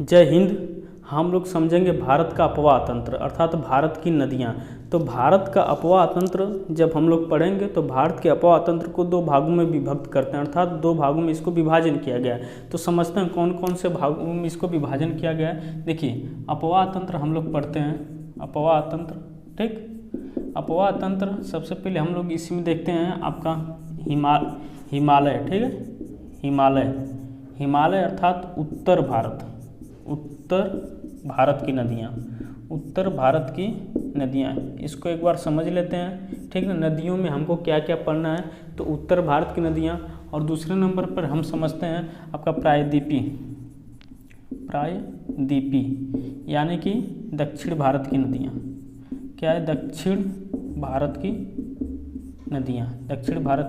जय हिंद। हम लोग समझेंगे भारत का अपवाह तंत्र अर्थात भारत की नदियाँ। तो भारत का अपवाह तंत्र जब हम लोग पढ़ेंगे तो भारत के अपवाह तंत्र को दो भागों में विभक्त करते हैं अर्थात दो भागों में इसको विभाजन किया गया है। तो समझते हैं कौन कौन से भागों में इसको विभाजन किया गया है। देखिए अपवाह तंत्र हम लोग पढ़ते हैं, अपवाह तंत्र, ठीक। अपवाह तंत्र सबसे पहले हम लोग इसमें देखते हैं आपका हिमालय, ठीक है। हिमालय अर्थात उत्तर भारत की नदियाँ, उत्तर भारत की नदियाँ, इसको एक बार समझ लेते हैं, ठीक है। नदियों में हमको क्या क्या पढ़ना है, तो उत्तर भारत की नदियाँ, और दूसरे नंबर पर हम समझते हैं आपका प्रायद्वीपी यानी कि दक्षिण भारत की नदियाँ। क्या है? दक्षिण भारत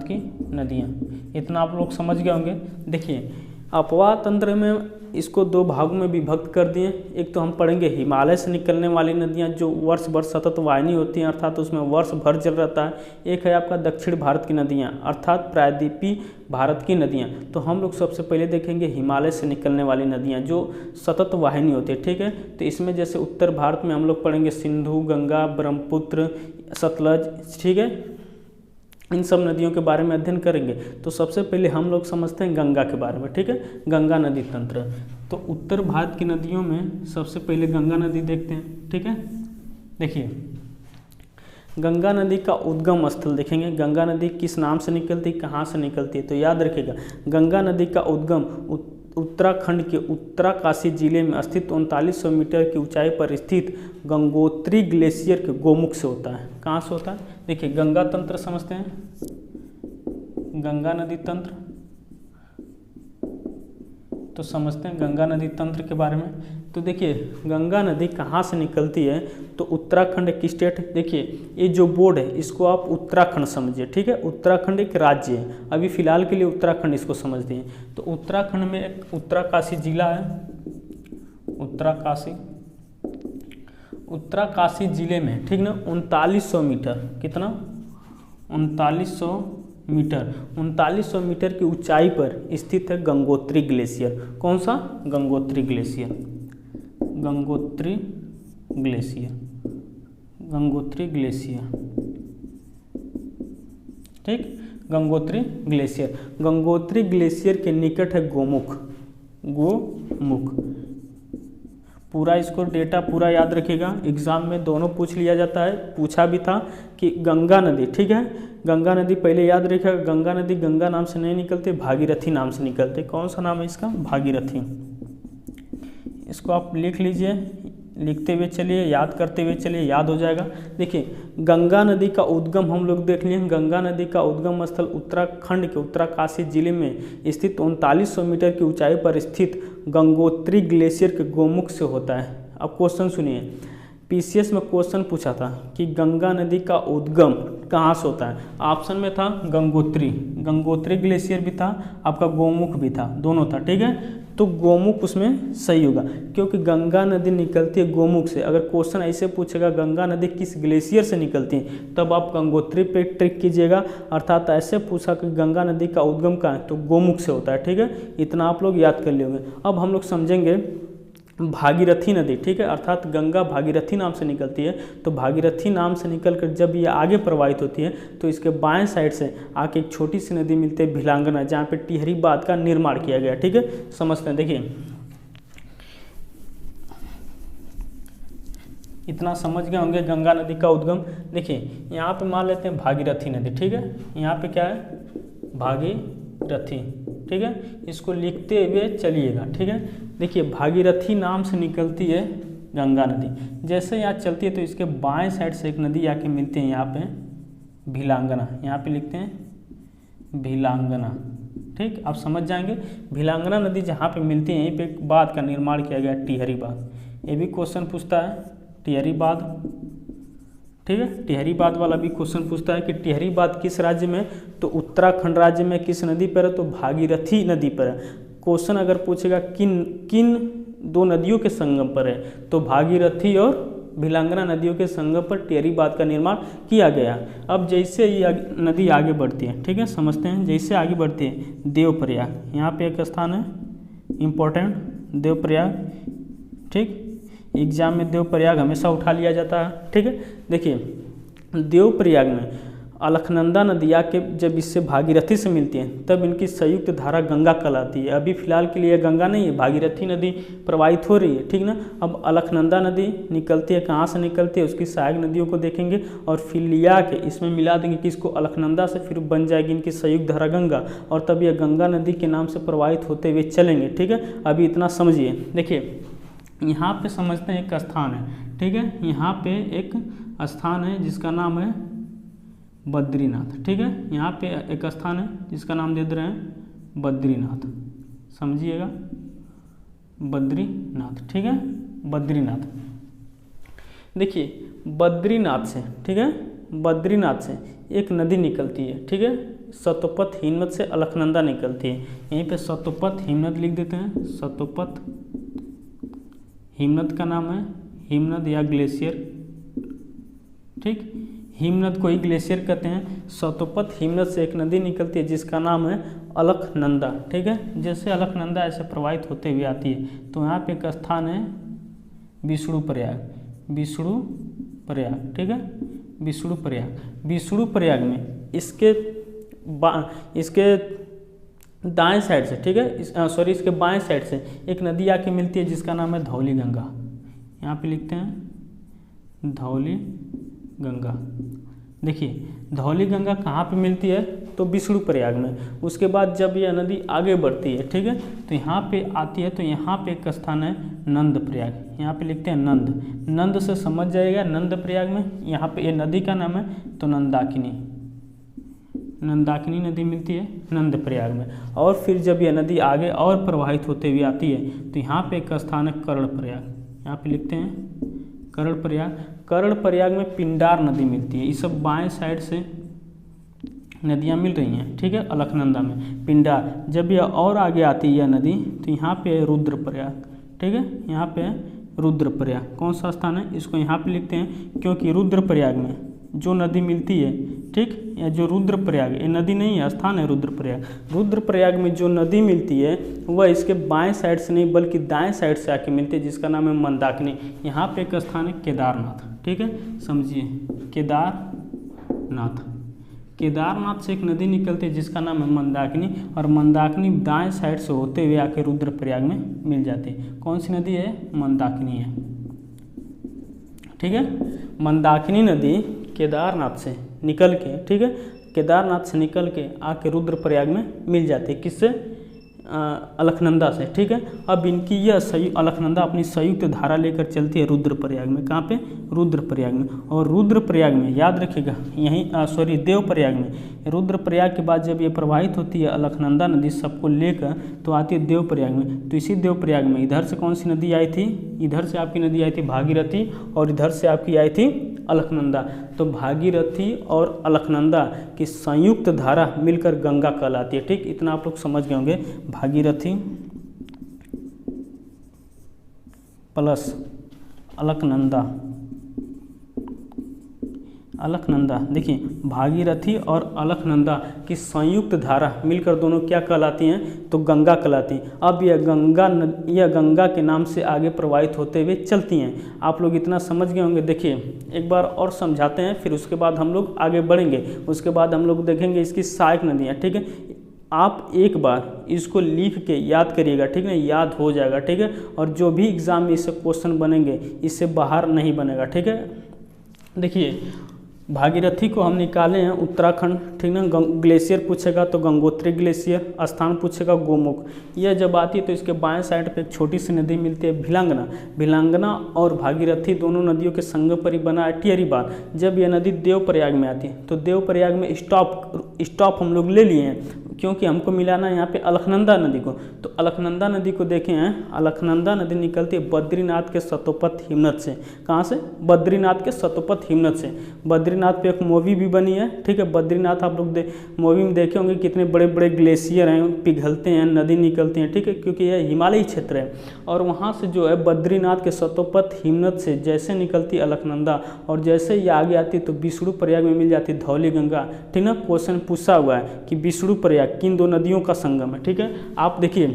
की नदियाँ। इतना आप लोग समझ गए होंगे। देखिए अपवाह तंत्र में इसको दो भागों में विभक्त कर दिए। एक तो हम पढ़ेंगे हिमालय से निकलने वाली नदियाँ जो वर्ष भर सतत वाहिनी होती हैं अर्थात उसमें वर्ष भर जल रहता है। एक है आपका दक्षिण भारत की नदियाँ अर्थात प्रायद्वीपीय भारत की नदियाँ। तो हम लोग सबसे पहले देखेंगे हिमालय से निकलने वाली नदियाँ जो सतत वाहिनी होती है, ठीक है। तो इसमें जैसे उत्तर भारत में हम लोग पढ़ेंगे सिंधु, गंगा, ब्रह्मपुत्र, सतलज, ठीक है। इन सब नदियों के बारे में अध्ययन करेंगे। तो सबसे पहले हम लोग समझते हैं गंगा के बारे में, ठीक है। गंगा नदी तंत्र। तो उत्तर भारत की नदियों में सबसे पहले गंगा नदी देखते हैं, ठीक है। देखिए गंगा नदी का उद्गम स्थल देखेंगे। गंगा नदी किस नाम से निकलती है, कहाँ से निकलती है, तो याद रखिएगा गंगा नदी का उद्गम उत्तराखंड के उत्तराकाशी जिले में स्थित 3900 मीटर की ऊंचाई पर स्थित गंगोत्री ग्लेशियर के गोमुख से होता है। कहाँ से होता है? देखिए गंगा तंत्र समझते हैं, गंगा नदी तंत्र। तो समझते हैं गंगा नदी तंत्र के बारे में। तो देखिए गंगा नदी कहाँ से निकलती है, तो उत्तराखंड एक स्टेट। देखिए ये जो बोर्ड है इसको आप उत्तराखंड समझिए, ठीक है। उत्तराखंड एक राज्य है, अभी फिलहाल के लिए उत्तराखंड इसको समझते हैं। तो उत्तराखंड में एक उत्तराकाशी जिला है, उत्तराकाशी जिले में, ठीक ना, 3900 मीटर, कितना? 3900 मीटर की ऊंचाई पर स्थित है गंगोत्री ग्लेशियर। कौन सा? गंगोत्री ग्लेशियर, ठीक। गंगोत्री ग्लेशियर के निकट है गोमुख। पूरा इसको डेटा पूरा याद रखिएगा, एग्जाम में दोनों पूछ लिया जाता है, पूछा भी था कि गंगा नदी, ठीक है। गंगा नदी पहले याद रखिएगा, गंगा नदी गंगा नाम से नहीं निकलती, भागीरथी नाम से निकलती। कौन सा नाम है इसका? भागीरथी। इसको आप लिख लीजिए, लिखते हुए चलिए, याद करते हुए चलिए, याद हो जाएगा। देखिए गंगा नदी का उद्गम हम लोग देख लिए। गंगा नदी का उद्गम स्थल उत्तराखंड के उत्तराकाशी जिले में स्थित 3900 मीटर की ऊंचाई पर स्थित गंगोत्री ग्लेशियर के गोमुख से होता है। अब क्वेश्चन सुनिए, पीसीएस में क्वेश्चन पूछा था कि गंगा नदी का उद्गम कहाँ से होता है। ऑप्शन में था गंगोत्री ग्लेशियर भी था, आपका गोमुख भी था, दोनों था, ठीक है। तो गोमुख उसमें सही होगा क्योंकि गंगा नदी निकलती है गोमुख से। अगर क्वेश्चन ऐसे पूछेगा गंगा नदी किस ग्लेशियर से निकलती है, तब आप गंगोत्री पे ट्रिक कीजिएगा। अर्थात ऐसे पूछा कि गंगा नदी का उद्गम कहाँ है, तो गोमुख से होता है, ठीक है। इतना आप लोग याद कर लियोगे। अब हम लोग समझेंगे भागीरथी नदी, ठीक है। अर्थात गंगा भागीरथी नाम से निकलती है। तो भागीरथी नाम से निकलकर जब ये आगे प्रवाहित होती है तो इसके बाएं साइड से आके एक छोटी सी नदी मिलती है भिलांगना, जहाँ पे टिहरी बांध का निर्माण किया गया, ठीक है। समझते हैं। देखिए इतना समझ गए होंगे गंगा नदी का उद्गम। देखिए यहाँ पे मान लेते हैं भागीरथी नदी, ठीक है। यहाँ पे क्या है? भागीरथी, ठीक है। इसको लिखते हुए चलिएगा, ठीक है। देखिए भागीरथी नाम से निकलती है गंगा नदी। जैसे यहाँ चलती है तो इसके बाएं साइड से एक नदी आके मिलती है यहाँ पे भिलांगना, यहाँ पे लिखते हैं भिलांगना, ठीक। आप समझ जाएंगे भिलांगना नदी जहाँ पे मिलती है यहीं पे एक बांध का निर्माण किया गया, टिहरी बांध। ये भी क्वेश्चन पूछता है टिहरी बांध, ठीक है। टिहरी बांध वाला भी क्वेश्चन पूछता है कि टिहरी बांध किस राज्य में, तो उत्तराखंड राज्य में। किस नदी पर है, तो भागीरथी नदी पर है। क्वेश्चन अगर पूछेगा किन दो नदियों के संगम पर है, तो भागीरथी और भिलांगना नदियों के संगम पर टिहरी बांध का निर्माण किया गया। अब जैसे ये नदी आगे बढ़ती है, ठीक है, समझते हैं। जैसे आगे बढ़ती है देवप्रयाग, यहाँ पे एक स्थान है इम्पोर्टेंट, देवप्रयाग। ठीक। एग्जाम में देवप्रयाग हमेशा उठा लिया जाता है, ठीक है। देखिए देवप्रयाग में अलकनंदा नदी आके जब इससे भागीरथी से मिलती है तब इनकी संयुक्त धारा गंगा कहलाती है। अभी फिलहाल के लिए गंगा नहीं है, भागीरथी नदी प्रवाहित हो रही है, ठीक ना। अब अलकनंदा नदी निकलती है, कहाँ से निकलती है, उसकी सहायक नदियों को देखेंगे और फिर लिया के इसमें मिला देंगे कि इसको अलकनंदा से फिर बन जाएगी इनकी संयुक्त धारा गंगा, और तब यह गंगा नदी के नाम से प्रवाहित होते हुए चलेंगे, ठीक है। अभी इतना समझिए। देखिए यहाँ पे समझते हैं एक स्थान है, ठीक है। यहाँ पे एक स्थान है जिसका नाम है बद्रीनाथ, ठीक है। यहाँ पे एक स्थान है जिसका नाम दे रहे हैं बद्रीनाथ, समझिएगा, बद्रीनाथ, ठीक है। बद्रीनाथ, देखिए बद्रीनाथ से, ठीक है, बद्रीनाथ से एक नदी निकलती है, ठीक है। सतोपथ हिमनद से अलकनंदा निकलती है। यहीं पे सतोपथ हिमनद लिख देते हैं। सतोपथ हिमनद का नाम है हिमनद या ग्लेशियर, ठीक। हिमनद को ही ग्लेशियर कहते हैं। सतोपथ हिमनद से एक नदी निकलती है जिसका नाम है अलकनंदा, ठीक है। जैसे अलकनंदा ऐसे प्रवाहित होते हुए आती है। तो यहाँ पे एक स्थान है विष्णुप्रयाग, विष्णुप्रयाग, ठीक है, विष्णुप्रयाग। विष्णुप्रयाग में इसके दाएं साइड से, ठीक है, सॉरी इसके बाएं साइड से एक नदी आके मिलती है जिसका नाम है धौली गंगा। यहाँ पे लिखते हैं धौली गंगा। देखिए धौली गंगा कहाँ पे मिलती है, तो विष्णुप्रयाग में। उसके बाद जब यह नदी आगे बढ़ती है, ठीक है, तो यहाँ पे आती है। तो यहाँ पे एक स्थान है नंदप्रयाग। यहाँ पे लिखते हैं नंद, नंद से समझ जाएगा नंदप्रयाग में। यहाँ पे ये नदी का नाम है तो नंदाकिनी, नंदाकिनी नदी मिलती है नंदप्रयाग में। और फिर जब यह नदी आगे और प्रवाहित होते हुए आती है तो यहाँ पे एक स्थान है कर्णप्रयाग। यहाँ पे लिखते हैं कर्णप्रयाग। कर्णप्रयाग में पिंडार नदी मिलती है। ये सब बाएं साइड से नदियाँ मिल रही हैं, ठीक है। अलकनंदा में पिंडार, जब यह और आगे आती है यह नदी तो यहाँ पे है रुद्रप्रयाग, ठीक है। यहाँ पे है रुद्रप्रयाग। कौन सा स्थान है, इसको यहाँ पे लिखते हैं क्योंकि रुद्रप्रयाग में जो नदी मिलती है, ठीक, या जो रुद्रप्रयाग, ये नदी नहीं है, स्थान है रुद्रप्रयाग। रुद्रप्रयाग में जो नदी मिलती है वह इसके बाएं साइड से नहीं बल्कि दाएं साइड से आके मिलती है जिसका नाम है मंदाकिनी। यहाँ पे एक स्थान है केदारनाथ, ठीक है, समझिए केदारनाथ। केदारनाथ से एक नदी निकलती है जिसका नाम है मंदाकिनी, और मंदाकिनी दाएं साइड से होते हुए आके रुद्रप्रयाग में मिल जाती है। कौन सी नदी है, मंदाकिनी है, ठीक है। मंदाकिनी नदी केदारनाथ से निकल के, ठीक है, केदारनाथ से निकल के आके रुद्रप्रयाग में मिल जाती है। किससे, अलकनंदा से, ठीक है। अब इनकी यह अलकनंदा अपनी संयुक्त धारा लेकर चलती है रुद्रप्रयाग में। कहाँ पे, रुद्रप्रयाग में। और रुद्रप्रयाग में याद रखिएगा, यहीं देवप्रयाग में, रुद्रप्रयाग के बाद जब ये प्रवाहित होती है अलकनंदा नदी सबको लेकर तो आती है देवप्रयाग में। तो इसी देवप्रयाग में इधर से कौन सी नदी आई थी, इधर से आपकी नदी आई थी भागीरथी, और इधर से आपकी आई थी अलकनंदा। तो भागीरथी और अलकनंदा की संयुक्त धारा मिलकर गंगा कहलाती है, ठीक। इतना आप लोग समझ गए होंगे। भागीरथी प्लस अलकनंदा, अलकनंदा, देखिए भागीरथी और अलकनंदा की संयुक्त धारा मिलकर दोनों क्या कहलाती हैं, तो गंगा कहलाती हैं। अब यह गंगा के नाम से आगे प्रवाहित होते हुए चलती हैं। आप लोग इतना समझ गए होंगे। देखिए एक बार और समझाते हैं, फिर उसके बाद हम लोग आगे बढ़ेंगे। उसके बाद हम लोग देखेंगे इसकी सहायक नदियाँ, ठीक है। आप एक बार इसको लिख के याद करिएगा, ठीक है, याद हो जाएगा, ठीक है। और जो भी एग्ज़ाम में इससे क्वेश्चन बनेंगे इससे बाहर नहीं बनेगा, ठीक है। देखिए भागीरथी को हम निकाले हैं उत्तराखंड, ठीक ना। ग्लेशियर पूछेगा तो गंगोत्री ग्लेशियर, स्थान पूछेगा गोमुख। यह जब आती है तो इसके बाएं साइड पे एक छोटी सी नदी मिलती है भिलंगना। भिलंगना और भागीरथी दोनों नदियों के संगम पर ही बना है टिहरी बांध। जब यह नदी देवप्रयाग में आती है तो देवप्रयाग में स्टॉप हम लोग ले लिए हैं क्योंकि हमको मिलाना यहाँ पे अलकनंदा नदी को। तो अलकनंदा नदी को देखें हैं, अलकनंदा नदी निकलती है बद्रीनाथ के सतोपथ हिमनद से। कहाँ से, बद्रीनाथ के सतोपथ हिमनद से। बद्रीनाथ पे एक मूवी भी बनी है, ठीक है। बद्रीनाथ आप लोग मूवी में देखे होंगे कितने बड़े बड़े ग्लेशियर हैं, पिघलते हैं, नदी निकलती हैं, ठीक है, क्योंकि यह हिमालयी क्षेत्र है। और वहाँ से जो है बद्रीनाथ के सतोपथ हिमनद से जैसे निकलती अलकनंदा और जैसे ही आगे आती तो विष्णुप्रयाग में मिल जाती धौली गंगा, ठीक ना। क्वेश्चन पूछा हुआ है कि विष्णुप्रयाग किन दो नदियों का संगम है, ठीक है। आप देखिए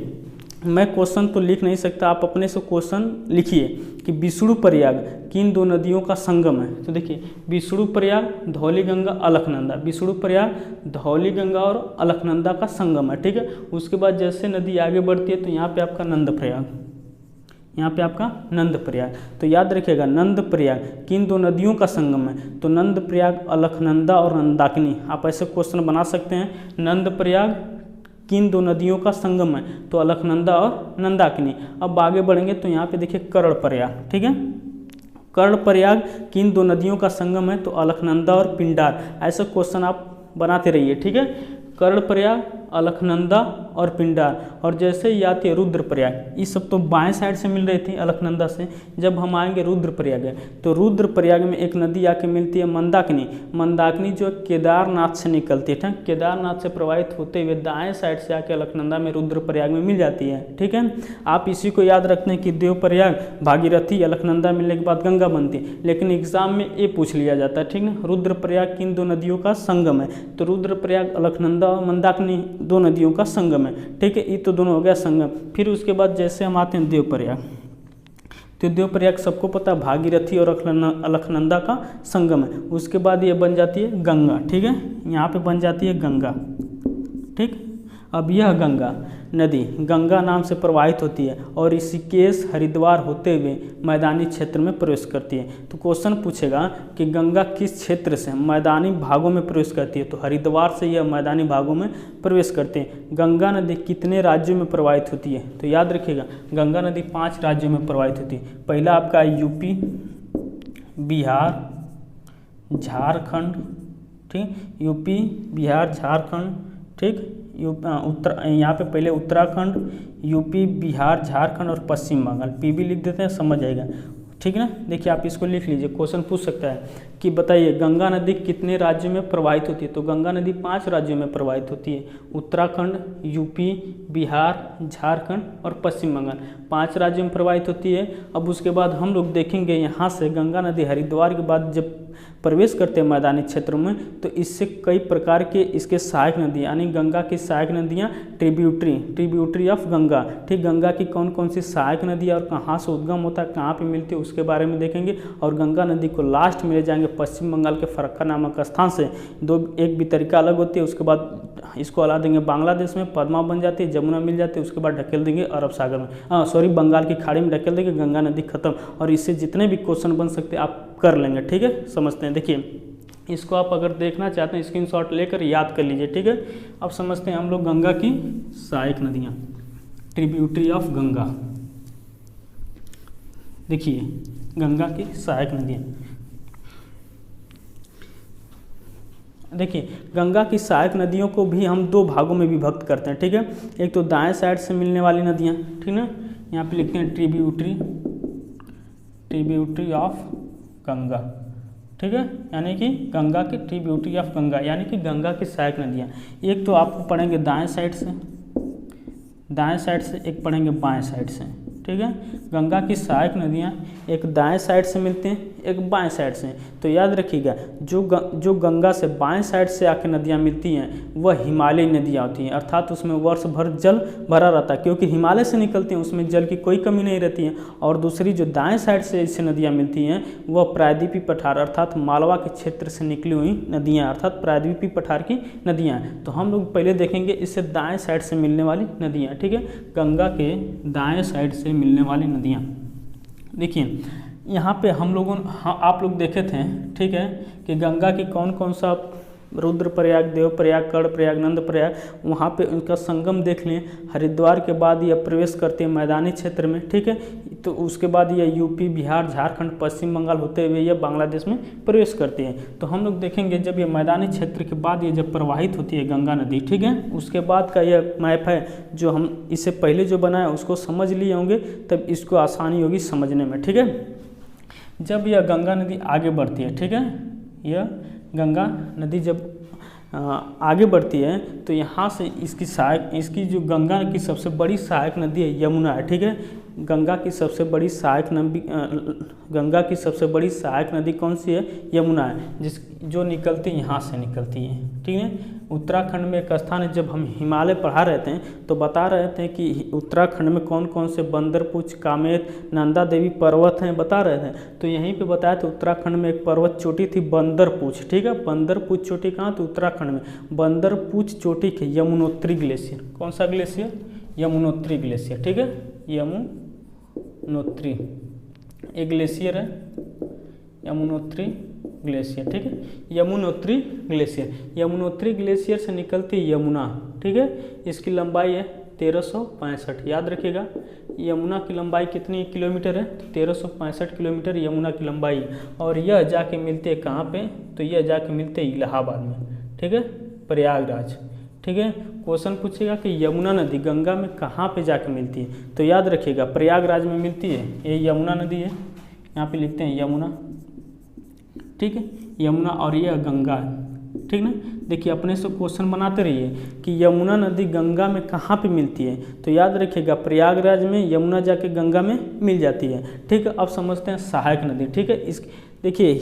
मैं क्वेश्चन तो लिख नहीं सकता, आप अपने से क्वेश्चन लिखिए कि विष्णु प्रयाग किन दो नदियों का संगम है। तो देखिए विष्णु प्रयाग, धौली गंगा, अलकनंदा। विष्णु प्रयाग, धौली गंगा और अलकनंदा का संगम है, ठीक है। उसके बाद जैसे नदी आगे बढ़ती है तो यहाँ पे आपका नंद प्रयाग, यहाँ पे आपका नंद प्रयाग। तो याद रखिएगा नंद प्रयाग किन दो नदियों का संगम है, तो नंद प्रयाग, अलकनंदा और नंदाकिनी। आप ऐसे क्वेश्चन बना सकते हैं, नंद प्रयाग किन दो नदियों का संगम है, तो अलकनंदा और नंदाकिनी। अब आगे बढ़ेंगे तो यहाँ पे देखिए कर्ण प्रयाग, ठीक है। कर्ण प्रयाग किन दो नदियों का संगम है, तो अलकनंदा और पिंडार। ऐसे क्वेश्चन आप बनाते रहिए, ठीक है। कर्ण प्रयाग, अलकनंदा और पिंडार। और जैसे ही आती है रुद्र प्रयाग, ये सब तो बाएं साइड से मिल रही थी अलकनंदा से। जब हम आएंगे रुद्र प्रयाग है, तो रुद्र प्रयाग में एक नदी आके मिलती है मंदाकिनी। मंदाकिनी जो केदारनाथ से निकलती है, ठीक, केदारनाथ से प्रवाहित होते हुए दाएं साइड से आके अलकनंदा में रुद्र प्रयाग में मिल जाती है, ठीक है। आप इसी को याद रखते हैं कि देव प्रयाग, भागीरथी, अलकनंदा मिलने के बाद गंगा बनती है। लेकिन एग्जाम में ये पूछ लिया जाता है, ठीक ना, रुद्र प्रयाग किन दो नदियों का संगम है, तो रुद्र प्रयाग, अलकनंदा और मंदाकिनी दो नदियों का संगम है, ठीक है। ये तो दोनों हो गया संगम। फिर उसके बाद जैसे हम आते हैं देव प्रयाग, तो देव प्रयाग सबको पता है भागीरथी और अलकनंदा का संगम है। उसके बाद ये बन जाती है गंगा, ठीक है, यहाँ पे बन जाती है गंगा, ठीक। अब यह गंगा नदी गंगा नाम से प्रवाहित होती है और ऋषिकेश, हरिद्वार होते हुए मैदानी क्षेत्र में प्रवेश करती है। तो क्वेश्चन पूछेगा कि गंगा किस क्षेत्र से मैदानी भागों में प्रवेश करती है, तो हरिद्वार से यह मैदानी भागों में प्रवेश करते हैं। गंगा नदी कितने राज्यों में प्रवाहित होती है, तो याद रखिएगा गंगा नदी 5 राज्यों में प्रवाहित होती है। पहला आपका यूपी, बिहार, झारखंड, ठीक, यूपी, बिहार, झारखंड, ठीक, यहाँ पे पहले उत्तराखंड, यूपी, बिहार, झारखंड और पश्चिम बंगाल। पीबी लिख देते हैं, समझ आएगा, ठीक ना। देखिए आप इसको लिख लीजिए, क्वेश्चन पूछ सकता है कि बताइए गंगा नदी कितने राज्यों में प्रवाहित होती है, तो गंगा नदी 5 राज्यों में प्रवाहित होती है। उत्तराखंड, यूपी, बिहार, झारखंड और पश्चिम बंगाल, 5 राज्यों में प्रवाहित होती है। अब उसके बाद हम लोग देखेंगे यहाँ से गंगा नदी हरिद्वार के बाद जब प्रवेश करते हैं मैदानी क्षेत्रों में, तो इससे कई प्रकार के इसके सहायक नदियाँ, यानी गंगा की सहायक नदियाँ, ट्रिब्यूटरी ऑफ गंगा, ठीक, गंगा की कौन कौन सी सहायक नदियाँ और कहाँ से उद्गम होता है, कहाँ पे मिलती है, उसके बारे में देखेंगे। और गंगा नदी को लास्ट में ले जाएंगे पश्चिम बंगाल के फरक्का नामक स्थान से। एक भी तरीका अलग होती है, उसके बाद इसको हला देंगे बांग्लादेश में, पद्मा बन जाती है, जमुना मिल जाती है, उसके बाद ढकेल देंगे अरब सागर में, बंगाल की खाड़ी में ढकेल देंगे, गंगा नदी खत्म। और इससे जितने भी क्वेश्चन बन सकते हैं आप कर लेंगे, ठीक है, समझते हैं। देखिए इसको आप अगर देखना चाहते हैं स्क्रीनशॉट लेकर याद कर लीजिए, ठीक है। अब समझते हैं हम लोग गंगा की सहायक नदियाँ, ट्रिब्यूटरी ऑफ गंगा। देखिए गंगा की सहायक नदियाँ, देखिए गंगा की सहायक नदियों को भी हम 2 भागों में विभक्त करते हैं, ठीक है। एक तो दाएं साइड से मिलने वाली नदियाँ, ठीक ना, यहाँ पे लिखते हैं ट्रिब्यूटरी ऑफ गंगा, ठीक है, यानी कि गंगा की ट्रिब्यूटरी ऑफ गंगा, यानी कि गंगा की सहायक नदियाँ। एक तो आपको पढ़ेंगे दाएं साइड से, एक पढ़ेंगे बाएं साइड से, ठीक है। गंगा की सहायक नदियाँ एक दाएं साइड से मिलते हैं, एक बाएं साइड से। तो याद रखिएगा जो गंगा से बाएं साइड से आके नदियाँ मिलती हैं वह हिमालयी नदियाँ होती हैं, अर्थात उसमें वर्ष भर जल भरा रहता है, क्योंकि हिमालय से निकलती हैं, उसमें जल की कोई कमी नहीं रहती है। और दूसरी जो दाएं साइड से इससे नदियाँ मिलती हैं वह प्रायद्वीपीय पठार अर्थात मालवा के क्षेत्र से निकली हुई नदियाँ, अर्थात प्रायद्वीपीय पठार की नदियाँ। तो हम लोग पहले देखेंगे इससे दाएँ साइड से मिलने वाली नदियाँ, ठीक है, गंगा के दाएँ साइड से मिलने वाली नदियाँ। देखिए यहाँ पे हम लोगों आप लोग देखे थे, ठीक है, कि गंगा की कौन कौन सा रुद्र प्रयाग, देव प्रयाग, कर्ण प्रयाग, नंद प्रयाग, वहाँ पे उनका संगम देख लें। हरिद्वार के बाद यह प्रवेश करते हैं मैदानी क्षेत्र में, ठीक है। तो उसके बाद यह यूपी, बिहार, झारखंड, पश्चिम बंगाल होते हुए यह बांग्लादेश में प्रवेश करते हैं। तो हम लोग देखेंगे जब ये मैदानी क्षेत्र के बाद ये जब प्रवाहित होती है गंगा नदी, ठीक है, उसके बाद का यह मैप है जो हम इससे पहले जो बनाया उसको समझ लिए होंगे, तब इसको आसानी होगी समझने में, ठीक है। जब यह गंगा नदी आगे बढ़ती है, ठीक है, यह गंगा नदी जब आगे बढ़ती है तो यहाँ से इसकी जो गंगा की सबसे बड़ी सहायक नदी है यमुना है, ठीक है। गंगा की सबसे बड़ी सहायक नदी गंगा की सबसे बड़ी सहायक नदी कौन सी है? यमुना है, जो निकलती यहाँ से निकलती है। ठीक है, उत्तराखंड में एक स्थान है, जब हम हिमालय पढ़ा रहे थे तो बता रहे थे कि उत्तराखंड में कौन कौन से बंदरपुछ, कामेत, नंदा देवी पर्वत हैं, बता रहे थे। तो यहीं पे बताया था उत्तराखंड में एक पर्वत चोटी थी बंदरपुछ। ठीक है, बंदरपुछ चोटी कहाँ? तो उत्तराखंड में बंदरपुछ चोटी के यमुनोत्री ग्लेशियर। कौन सा ग्लेशियर? यमुनोत्री ग्लेशियर। ठीक है, यमुनोत्री एक ग्लेशियर है, यमुनोत्री ग्लेशियर। ठीक है, यमुनोत्री ग्लेशियर, यमुनोत्री ग्लेशियर से निकलती यमुना। ठीक है, इसकी लंबाई है 1365। याद रखिएगा, यमुना की लंबाई कितनी किलोमीटर है? तो 1365 किलोमीटर यमुना की लंबाई। और यह जाके मिलते हैं कहाँ पे? तो यह जाके मिलते हैं इलाहाबाद में। ठीक है, प्रयागराज। ठीक है, क्वेश्चन पूछेगा कि यमुना नदी गंगा में कहाँ पे जाके मिलती है? तो याद रखिएगा प्रयागराज में मिलती है। ये यमुना नदी है, यहाँ पे लिखते हैं यमुना। ठीक है, यमुना, और ये गंगा है। ठीक ना, देखिए अपने से क्वेश्चन बनाते रहिए कि यमुना नदी गंगा में कहाँ पे मिलती है? तो याद रखिएगा प्रयागराज में यमुना जाके गंगा में मिल जाती है। ठीक है, अब समझते हैं सहायक नदी। ठीक है, इस देखिए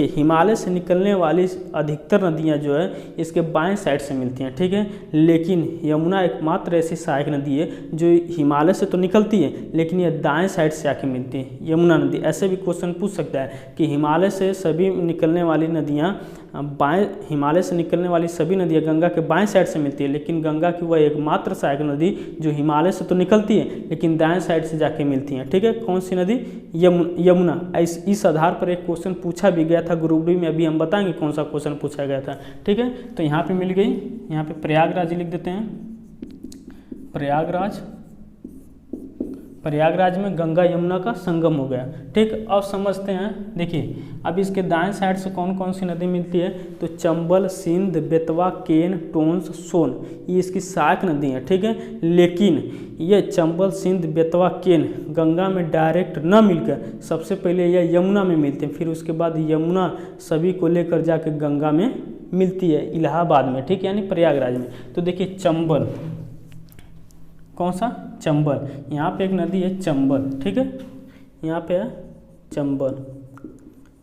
हिमालय से निकलने वाली अधिकतर नदियां जो है इसके बाएं साइड से मिलती हैं। ठीक है, लेकिन यमुना एकमात्र ऐसी सहायक नदी है जो हिमालय से तो निकलती है लेकिन ये दाएं साइड से आके मिलती है, यमुना नदी। ऐसे भी क्वेश्चन पूछ सकता है कि हिमालय से सभी निकलने वाली नदियाँ हिमालय से निकलने वाली सभी नदियाँ गंगा के बाएं साइड से मिलती है, लेकिन गंगा की वह एकमात्र सहायक नदी जो हिमालय से तो निकलती है लेकिन दाएं साइड से जाके मिलती हैं। ठीक है, कौन सी नदी? यमुना। इस आधार पर एक क्वेश्चन पूछा भी गया था ग्रुप डी में, अभी हम बताएंगे कौन सा क्वेश्चन पूछा गया था। ठीक है, तो यहाँ पे मिल गई, यहाँ पे प्रयागराज लिख देते हैं। प्रयागराज में गंगा यमुना का संगम हो गया। ठीक, अब समझते हैं। देखिए अब इसके दाएं साइड से कौन कौन सी नदी मिलती है? तो चंबल, सिंध, बेतवा, केन, टोंस, सोन, ये इसकी सहायक नदी है। ठीक है, लेकिन ये चंबल, सिंध, बेतवा, केन गंगा में डायरेक्ट न मिलकर सबसे पहले यह यमुना में मिलते हैं, फिर उसके बाद यमुना सभी को लेकर जाके गंगा में मिलती है इलाहाबाद में। ठीक, यानी प्रयागराज में। तो देखिए चंबल, कौन सा? चंबल। यहाँ पे एक नदी है चंबल। ठीक है, यहाँ पे है चंबल।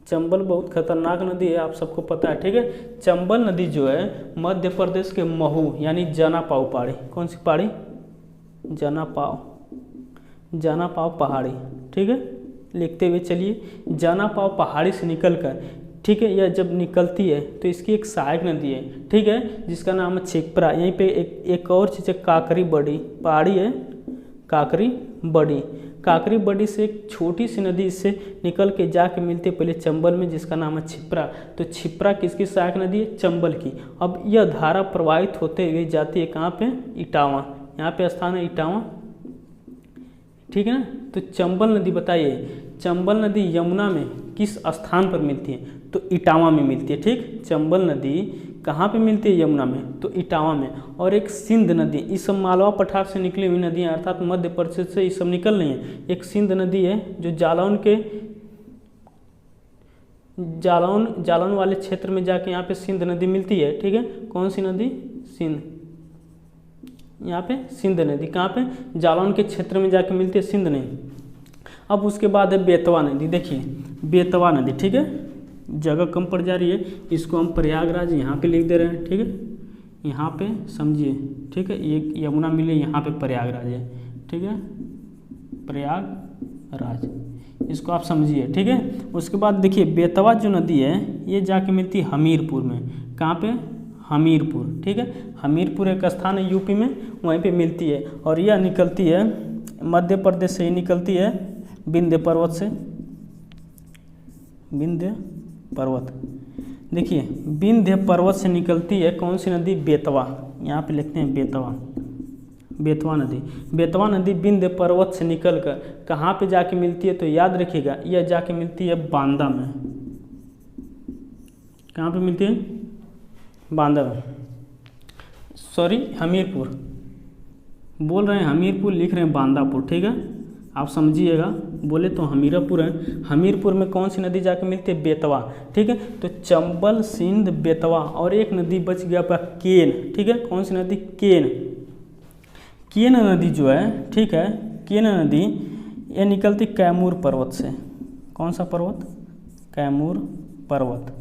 चंबल बहुत खतरनाक नदी है, आप सबको पता है। ठीक है, चंबल नदी जो है मध्य प्रदेश के महू यानी जनापाव पहाड़ी, कौन सी पहाड़ी? जनापाव पहाड़ी। ठीक है, लिखते हुए चलिए, जनापाव पहाड़ी से निकलकर, ठीक है, यह जब निकलती है तो इसकी एक सहायक नदी है। ठीक है, जिसका नाम है छिप्रा। यहीं पे एक और चीज़ है, काकरी बड़ी पहाड़ी है, काकरी बड़ी से एक छोटी सी नदी इससे निकल के जाके मिलती है पहले चंबल में, जिसका नाम है छिप्रा। तो छिप्रा किसकी सहायक नदी है? चंबल की। अब यह धारा प्रवाहित होते हुए जाती है कहाँ पे? इटावा। यहाँ पे स्थान है इटावा। ठीक है ना, तो चंबल नदी, बताइए चंबल नदी यमुना में किस स्थान पर मिलती है? तो इटावा में मिलती है। ठीक, चंबल नदी कहाँ पे मिलती है? यमुना में, तो इटावा में। और एक सिंध नदी, ये सब मालवा पठार से निकली हुई नदियाँ, अर्थात मध्य प्रदेश से ये सब निकल रही हैं। एक सिंध नदी है जो जालौन वाले क्षेत्र में जाके यहाँ पे सिंध नदी मिलती है। ठीक है, कौन सी नदी? सिंध। यहाँ पे सिंध नदी कहाँ पे? जालौन के क्षेत्र में जाके मिलती है सिंध नदी। अब उसके बाद है बेतवा नदी। देखिए बेतवा नदी, ठीक है, जगह कम पड़ जा रही है, इसको हम प्रयागराज यहाँ पे लिख दे रहे हैं। ठीक है, यहाँ पे समझिए। ठीक है, ये यमुना मिले, यहाँ पे प्रयागराज है। ठीक है, प्रयागराज, इसको आप समझिए। ठीक है, उसके बाद देखिए बेतवा जो नदी है ये जाके मिलती है हमीरपुर में। कहाँ पे? हमीरपुर। ठीक है, हमीरपुर एक स्थान है यूपी में, वहीं पे मिलती है। और यह निकलती है मध्य प्रदेश से ही निकलती है, विंध्य पर्वत से। विंध्य पर्वत, देखिए विंध्य पर्वत से निकलती है कौन सी नदी? बेतवा। यहाँ पे लिखते हैं बेतवा नदी। बेतवा नदी विंध्य पर्वत से निकलकर कहाँ पे जाके मिलती है? तो याद रखिएगा, यह जाके मिलती है बांदा में। कहाँ पे मिलती है? बांदा में, सॉरी हमीरपुर, बोल रहे हैं हमीरपुर, लिख रहे हैं बांदापुर। ठीक है, आप समझिएगा, बोले तो हमीरपुर है। हमीरपुर में कौन सी नदी जाके मिलती है? बेतवा। ठीक है, तो चंबल, सिंध, बेतवा, और एक नदी बच गया आपका केन। ठीक है, कौन सी नदी? केन नदी जो है, ठीक है, केन नदी ये निकलती कैमूर पर्वत से। कौन सा पर्वत? कैमूर पर्वत।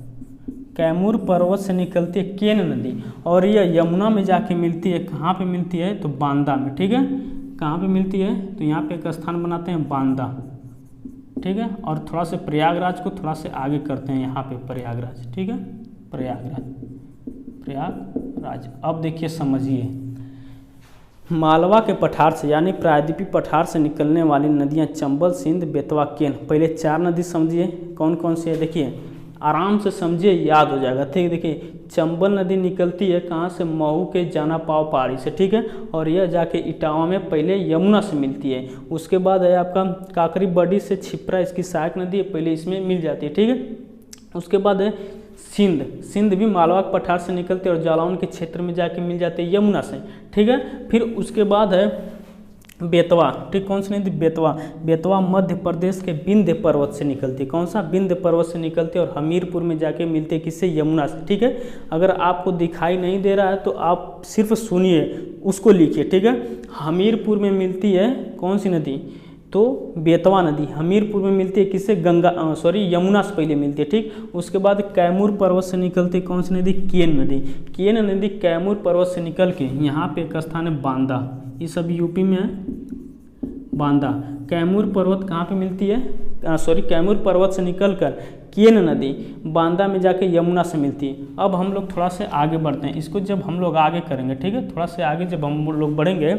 कैमूर पर्वत से निकलती है केन नदी और यह यमुना में जाके मिलती है। कहाँ पे मिलती है? तो बांदा में। ठीक है, कहाँ पे मिलती है? तो यहाँ पे एक स्थान बनाते हैं बांदा। ठीक है, और थोड़ा से प्रयागराज को थोड़ा से आगे करते हैं, यहाँ पे प्रयागराज। ठीक है, प्रयागराज। अब देखिए समझिए, मालवा के पठार से यानी प्रायद्वीपीय पठार से निकलने वाली नदियाँ चंबल, सिंध, बेतवा, केन। पहले 4 नदी समझिए कौन कौन सी है। देखिए आराम से समझिए, याद हो जाएगा। ठीक, देखिए चंबल नदी निकलती है कहाँ से? मऊ के जाना पाव पहाड़ी से। ठीक है, और यह जाके इटावा में पहले यमुना से मिलती है। उसके बाद है आपका काकरी बड़ी से छिपरा, इसकी सहायक नदी है, पहले इसमें मिल जाती है। ठीक है, उसके बाद है सिंध भी मालवा के पठार से निकलते और जालौन के क्षेत्र में जाके मिल जाते हैं यमुना से। ठीक है, फिर उसके बाद है बेतवा। ठीक, कौन सी नदी? बेतवा मध्य प्रदेश के विंध्य पर्वत से निकलती है। कौन सा? विंध्य पर्वत से निकलती है और हमीरपुर में जाके मिलते हैं किससे? यमुना से। ठीक है, अगर आपको दिखाई नहीं दे रहा है तो आप सिर्फ सुनिए, उसको लिखिए। ठीक है, हमीरपुर में मिलती है कौन सी नदी? तो बेतवा नदी हमीरपुर में मिलती है किससे? यमुना से पहले मिलती है। ठीक, उसके बाद कैमूर पर्वत से निकलती है कौन सी नदी? केन नदी। केन नदी कैमूर पर्वत से निकल के यहाँ पे एक स्थान है बांदा, ये सब यूपी में है, बांदा। कैमूर पर्वत कहाँ पे मिलती है? कैमूर पर्वत से निकलकर केन नदी बांदा में जाके यमुना से मिलती है। अब हम लोग थोड़ा से आगे बढ़ते हैं, इसको जब हम लोग आगे करेंगे, ठीक है, थोड़ा से आगे जब हम लोग बढ़ेंगे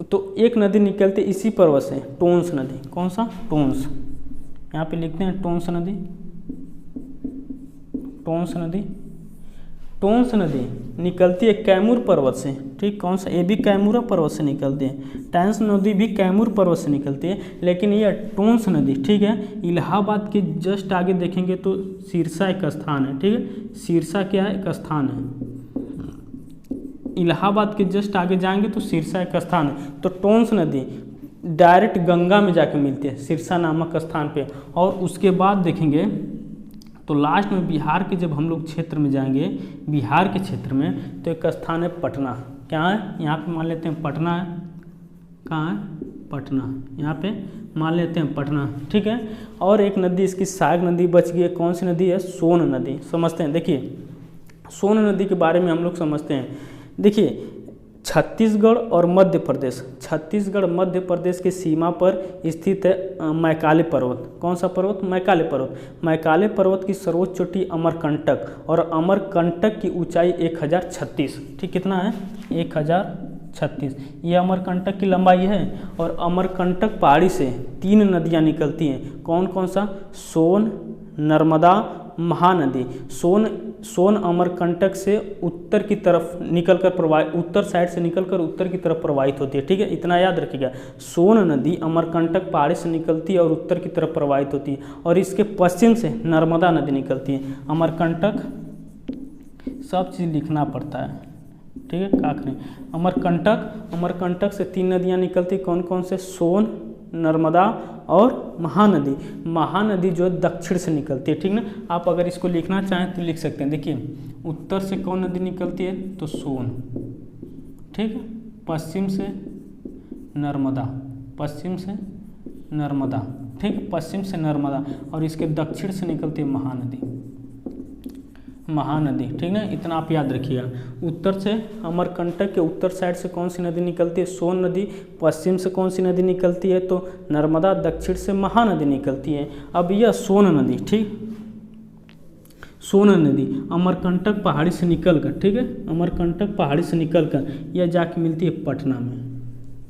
तो एक नदी निकलती है इसी पर्वत से, टोंस नदी। कौन सा? टोंस। यहाँ पे लिखते हैं टोंस नदी। टोंस नदी निकलती है कैमूर पर्वत से। ठीक, कौन सा? ये भी कैमूर पर्वत से निकलती है। टोंस नदी भी कैमूर पर्वत से निकलती है, लेकिन यह टोंस नदी, ठीक है, इलाहाबाद के जस्ट आगे देखेंगे तो सिरसा एक स्थान है। ठीक है, सिरसा क्या है? एक स्थान है। इलाहाबाद के जस्ट आगे जाएंगे तो सिरसा एक स्थान है। तो टोंस नदी डायरेक्ट गंगा में जाके मिलती है सिरसा नामक स्थान पे। और उसके बाद देखेंगे तो लास्ट में बिहार के जब हम लोग क्षेत्र में जाएंगे, बिहार के क्षेत्र में, तो एक स्थान है पटना। क्या है? यहाँ पे मान लेते हैं पटना है। कहाँ है? पटना। यहाँ पे मान लेते हैं पटना। ठीक है, और एक नदी इसकी सहायक नदी बच गई है। कौन सी नदी है? सोन नदी। समझते हैं, देखिए सोन नदी के बारे में हम लोग समझते हैं। देखिए छत्तीसगढ़ और मध्य प्रदेश की सीमा पर स्थित है मैकाले पर्वत। कौन सा पर्वत? मैकाले पर्वत। मैकाले पर्वत की सर्वोच्च चोटी अमरकंटक, और अमरकंटक की ऊंचाई 1036। ठीक, कितना है? 1036। ये अमरकंटक की लंबाई है। और अमरकंटक पहाड़ी से 3 नदियाँ निकलती हैं। कौन कौन सा? सोन, नर्मदा, महानदी। सोन अमरकंटक से उत्तर की तरफ निकलकर उत्तर साइड से निकलकर उत्तर की तरफ प्रवाहित होती है। ठीक है, इतना याद रखिएगा। सोन नदी अमरकंटक पहाड़ी से निकलती है और उत्तर की तरफ प्रवाहित होती है। और इसके पश्चिम से नर्मदा नदी निकलती है। अमरकंटक, सब चीज़ लिखना पड़ता है। ठीक है, क्या करें? अमरकंटक से 3 नदियाँ निकलती। कौन कौन से? सोन, नर्मदा और महानदी। महानदी जो दक्षिण से निकलती है। ठीक ना, आप अगर इसको लिखना चाहें तो लिख सकते हैं। देखिए उत्तर से कौन नदी निकलती है? तो सोन। ठीक है, पश्चिम से नर्मदा। ठीक, पश्चिम से नर्मदा, और इसके दक्षिण से निकलती है महानदी। ठीक ना, इतना आप याद रखिएगा। उत्तर से अमरकंटक के उत्तर साइड से कौन सी नदी निकलती है? सोन नदी। पश्चिम से कौन सी नदी निकलती है? तो नर्मदा। दक्षिण से महानदी निकलती है। अब यह सोन नदी, ठीक, सोन नदी अमरकंटक पहाड़ी से निकलकर, ठीक है, अमरकंटक पहाड़ी से निकलकर यह जाके मिलती है पटना में।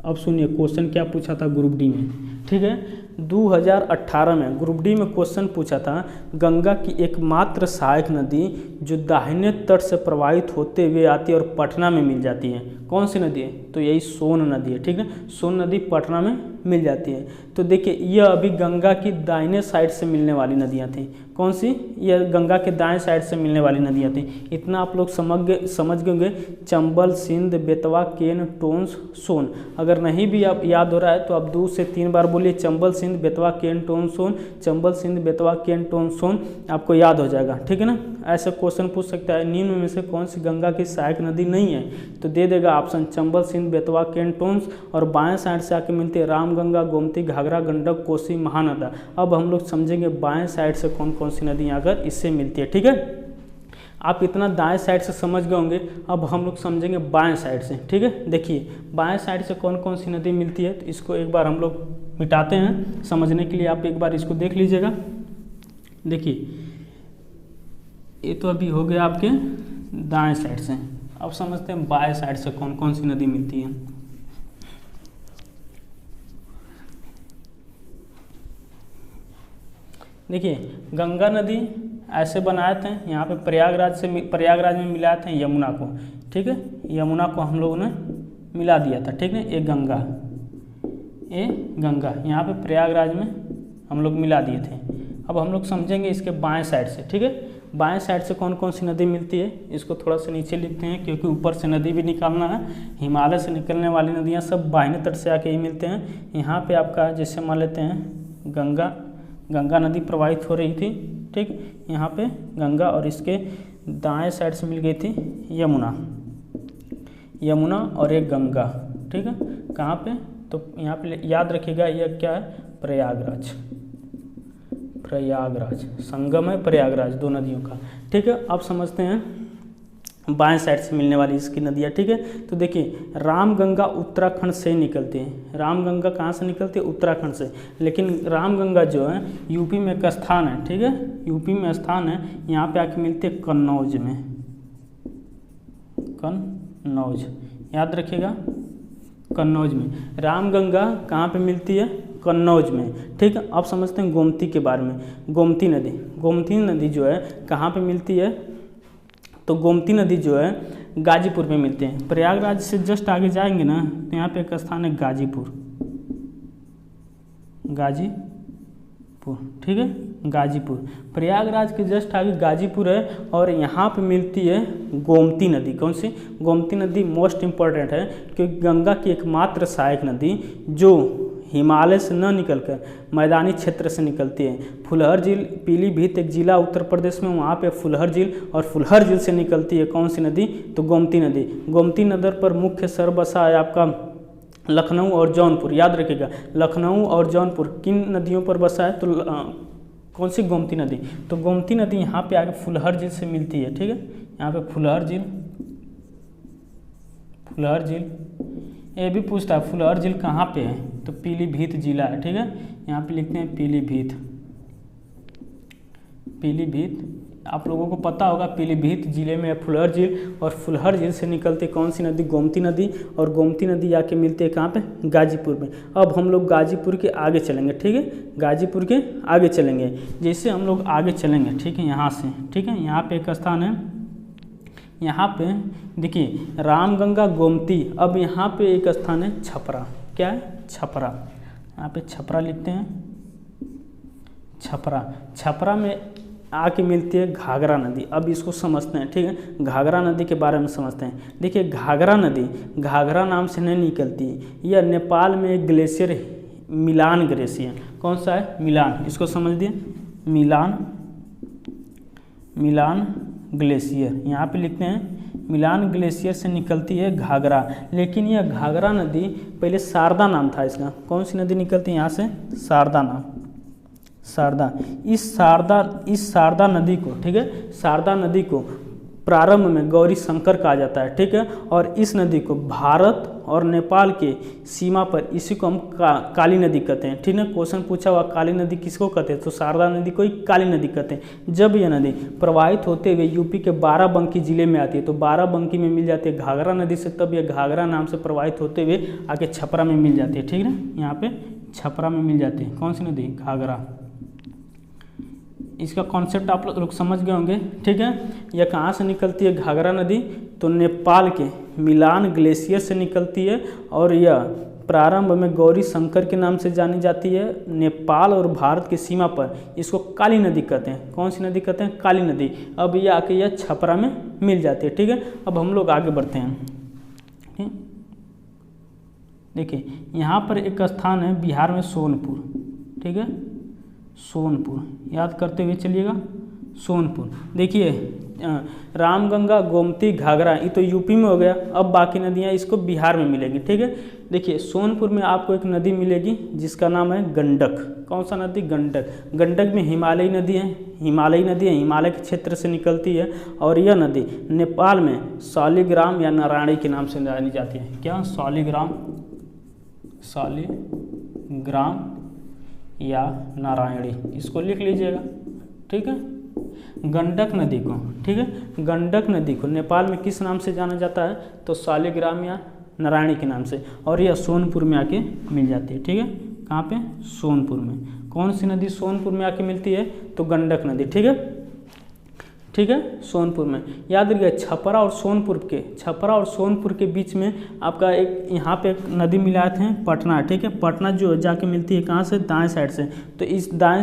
अब सुनिए क्वेश्चन क्या पूछा था ग्रुप डी में। ठीक है, 2018 में ग्रुप डी में क्वेश्चन पूछा था, गंगा की एकमात्र सहायक नदी जो दाहिने तट से प्रवाहित होते हुए आती है और पटना में मिल जाती है, कौन सी नदी है? तो यही सोन नदी है। ठीक है, सोन नदी पटना में मिल जाती है। तो देखिए यह अभी गंगा की दाहिने साइड से मिलने वाली नदियाँ थी। कौन सी? यह गंगा के दाएं साइड से मिलने वाली नदियाँ थी। इतना आप लोग समझ गए। चंबल, सिंध, बेतवा, केन, टोंस, सोन। अगर नहीं भी आप याद हो रहा है तो आप 2 से 3 बार बोलिए चंबल सिंध बेतवा केंटोन सोन, चंबल सिंध बेतवा केंटोन सोन, आपको याद हो जाएगा, ठीक है ना। ऐसे क्वेश्चन पूछ सकता है निम्न में से कौन सी गंगा की सहायक नदी नहीं है, तो दे देगा ऑप्शन चंबल सिंध बेतवा केंटोन्स, और बाएं साइड से आके मिलती है रामगंगा, गोमती, घाघरा, गंडक, कोसी, महानदा। अब हम लोग समझेंगे बाएं साइड से कौन कौन सी नदियाँ अगर इससे मिलती है, ठीक है। आप इतना दाएं साइड से समझ गए होंगे, अब हम लोग समझेंगे बाएं साइड से, ठीक है। देखिए बाएं साइड से कौन कौन सी नदी मिलती है, तो इसको एक बार हम लोग मिटाते हैं समझने के लिए, आप एक बार इसको देख लीजिएगा। देखिए ये तो अभी हो गया आपके दाएं साइड से, अब समझते हैं बाएं साइड से कौन कौन सी नदी मिलती है। देखिए गंगा नदी ऐसे बनाए थे, यहाँ पे प्रयागराज में मिलाए थे यमुना को, ठीक है। यमुना को हम लोगों ने मिला दिया था, ठीक है। ये गंगा यहाँ पे प्रयागराज में हम लोग मिला दिए थे। अब हम लोग समझेंगे इसके बाएं साइड से, ठीक है। बाएं साइड से कौन कौन सी नदी मिलती है, इसको थोड़ा सा नीचे लिखते हैं क्योंकि ऊपर से नदी भी निकालना है। हिमालय से निकलने वाली नदियाँ सब बाहिनी तट से आके ही मिलते हैं। यहाँ पे आपका जैसे मान लेते हैं गंगा नदी प्रवाहित हो रही थी, ठीक। यहाँ पे गंगा और इसके दाएं साइड से मिल गई थी यमुना और एक गंगा, ठीक है। कहाँ पे, तो यहाँ पे याद रखिएगा यह क्या है, प्रयागराज संगम है प्रयागराज दो नदियों का, ठीक है। अब समझते हैं बाएं साइड से मिलने वाली इसकी नदियाँ, ठीक है। तो देखिए रामगंगा उत्तराखंड से निकलती है। रामगंगा कहाँ से निकलती है, उत्तराखंड से, लेकिन रामगंगा जो है यूपी में एक स्थान है, ठीक है। यूपी में स्थान है, यहाँ पे आके मिलती है कन्नौज में, कन्नौज, याद रखिएगा कन्नौज में। रामगंगा कहाँ पे मिलती है, कन्नौज में, ठीक है। अब समझते हैं गोमती के बारे में। गोमती नदी जो है कहाँ पे मिलती है, तो गोमती नदी जो है गाजीपुर में मिलते हैं। प्रयागराज से जस्ट आगे जाएंगे ना, तो यहाँ पे एक स्थान है गाजीपुर, ठीक है। गाजीपुर, प्रयागराज के जस्ट आगे गाजीपुर है, और यहाँ पे मिलती है गोमती नदी। कौन सी, गोमती नदी मोस्ट इम्पॉर्टेंट है क्योंकि गंगा की एकमात्र सहायक नदी जो हिमालय से न निकलकर मैदानी क्षेत्र से निकलती है। फुलहर झील, पीलीभीत एक जिला उत्तर प्रदेश में, वहाँ पे फुलहर झील, और फुलहर झील से निकलती है कौन सी नदी, तो गोमती नदी। गोमती नदी पर मुख्य शहर बसा है आपका लखनऊ और जौनपुर, याद रखिएगा लखनऊ और जौनपुर किन नदियों पर बसा है, तो कौन सी, गोमती नदी। तो गोमती नदी यहाँ पे आगे फुलहर झील से मिलती है, ठीक है। यहाँ पे फुलहर झील, ये भी पूछता है फुलहर झील कहाँ पे है, तो पीलीभीत जिला है, ठीक है। यहाँ पे लिखते हैं पीलीभीत। आप लोगों को पता होगा पीलीभीत जिले में है फुलहर झील, और फुलहर झील से निकलती कौन सी नदी, गोमती नदी, और गोमती नदी आके मिलती है कहाँ पे, गाजीपुर में। अब हम लोग गाजीपुर के आगे चलेंगे, ठीक है। गाजीपुर के आगे चलेंगे, जैसे हम लोग आगे चलेंगे, ठीक है, यहाँ से, ठीक है। यहाँ पे एक स्थान है, यहाँ पे देखिए रामगंगा गोमती। अब यहाँ पे एक स्थान है छपरा, क्या है, छपरा। यहाँ पे छपरा लिखते हैं, छपरा में आके मिलती है घाघरा नदी। अब इसको समझते हैं, ठीक है। घाघरा नदी के बारे में समझते हैं। देखिए घाघरा नदी घाघरा नाम से नहीं निकलती, यह नेपाल में एक ग्लेशियर है, मिलान ग्लेशियर। कौन सा है, मिलान, इसको समझ दिए, मिलान ग्लेशियर। यहाँ पे लिखते हैं मिलान ग्लेशियर से निकलती है घाघरा। लेकिन यह घाघरा नदी पहले शारदा नाम था इसका। कौन सी नदी निकलती है यहाँ से, शारदा नाम, शारदा। इस शारदा नदी को, ठीक है, शारदा नदी को प्रारंभ में गौरी शंकर कहा जाता है, ठीक है। और इस नदी को भारत और नेपाल के सीमा पर इसी को हम काली नदी कहते हैं, ठीक है। क्वेश्चन पूछा हुआ काली नदी किसको कहते हैं, तो शारदा नदी को ही काली नदी कहते हैं। जब यह नदी प्रवाहित होते हुए यूपी के बाराबंकी जिले में आती है, तो बाराबंकी में मिल जाती है घाघरा नदी से, तब यह घाघरा नाम से प्रवाहित होते हुए आके छपरा में मिल जाती है, ठीक है ना। यहाँ पे छपरा में मिल जाती है कौन सी नदी, घाघरा। इसका कॉन्सेप्ट आप लोग समझ गए होंगे, ठीक है। यह कहाँ से निकलती है घाघरा नदी, तो नेपाल के मिलान ग्लेशियर से निकलती है, और यह प्रारंभ में गौरी शंकर के नाम से जानी जाती है। नेपाल और भारत की सीमा पर इसको काली नदी कहते हैं। कौन सी नदी कहते हैं, काली नदी। अब ये आके यह छपरा में मिल जाती है, ठीक है। अब हम लोग आगे बढ़ते हैं, ठीक। देखिए यहाँ पर एक स्थान है बिहार में सोनपुर, ठीक है, सोनपुर याद करते हुए चलिएगा, सोनपुर। देखिए रामगंगा, गोमती, घाघरा ये तो यूपी में हो गया, अब बाकी नदियाँ इसको बिहार में मिलेगी, ठीक है। देखिए सोनपुर में आपको एक नदी मिलेगी जिसका नाम है गंडक। कौन सा नदी? गंडक। गंडक में हिमालयी नदी है, हिमालय के क्षेत्र से निकलती है और यह नदी नेपाल में शालिग्राम या नारायणी के नाम से जानी जाती है। क्या? शालिग्राम या नारायणी, इसको लिख लीजिएगा, ठीक है। गंडक नदी को, ठीक है, गंडक नदी को नेपाल में किस नाम से जाना जाता है? तो शालिग्राम या नारायणी के नाम से, और यह सोनपुर में आके मिल जाती है, ठीक है। कहाँ पे? सोनपुर में। कौन सी नदी सोनपुर में आके मिलती है? तो गंडक नदी, ठीक है, ठीक है, सोनपुर में। याद रखिए छपरा और सोनपुर के बीच में आपका एक यहाँ पे एक नदी मिलाते हैं पटना, ठीक है। पटना जो जाके मिलती है कहाँ से? दाएं साइड से। तो इस दाएं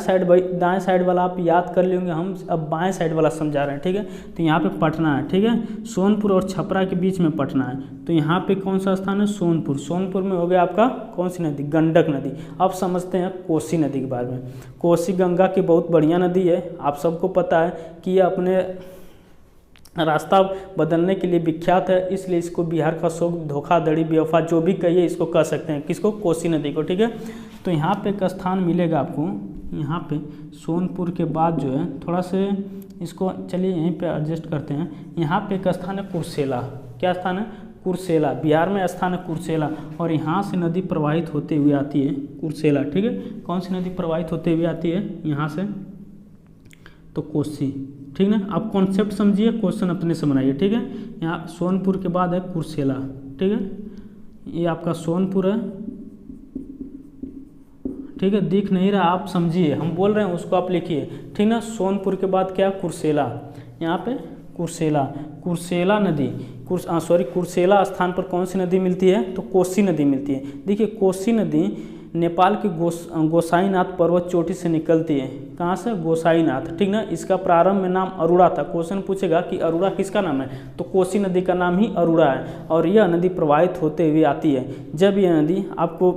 साइड वाला आप याद कर लेंगे, हम अब बाएं साइड वाला समझा रहे हैं, ठीक है। तो यहाँ पे पटना है, ठीक है, सोनपुर और छपरा के बीच में पटना है। तो यहाँ पे कौन सा स्थान है? सोनपुर। सोनपुर में हो गया आपका कौन सी नदी? गंडक नदी। अब समझते हैं कोसी नदी के बारे में। कोसी गंगा की बहुत बढ़िया नदी है, आप सबको पता है कि ये अपने रास्ता बदलने के लिए विख्यात है, इसलिए इसको बिहार का शोक, धोखाधड़ी, बेवफा जो भी कहिए इसको कह सकते हैं। किसको? कोसी नदी को, ठीक है। तो यहाँ पे एक स्थान मिलेगा आपको, यहाँ पे सोनपुर के बाद जो है थोड़ा से इसको चलिए यहीं पे एडजस्ट करते हैं। यहाँ पे एक स्थान है कुर्सेला। क्या स्थान है? कुर्सेला। बिहार में स्थान है कुर्सेला, और यहाँ से नदी प्रवाहित होते हुए आती है कुर्सेला, ठीक है। कौन सी नदी प्रवाहित होते हुए आती है यहाँ से? तो कोसी, ठीक ना। आप कॉन्सेप्ट समझिए, क्वेश्चन अपने से बनाइए, ठीक है। यहाँ सोनपुर के बाद है कुर्सेला, ठीक है, ये आपका सोनपुर है, ठीक है। दिख नहीं रहा, आप समझिए, हम बोल रहे हैं उसको आप लिखिए, ठीक ना। सोनपुर के बाद क्या? कुर्सेला। यहाँ पे कुर्सेला नदी, कुर्सेला स्थान पर कौन सी नदी मिलती है? तो कोसी नदी मिलती है। देखिए कोसी नदी नेपाल के गोसाईनाथ पर्वत चोटी से निकलती है। कहाँ से? गोसाईनाथ, ठीक ना। इसका प्रारंभ में नाम अरुणा था। क्वेश्चन पूछेगा कि अरुणा किसका नाम है? तो कोसी नदी का नाम ही अरुणा है, और यह नदी प्रवाहित होते हुए आती है। जब यह नदी, आपको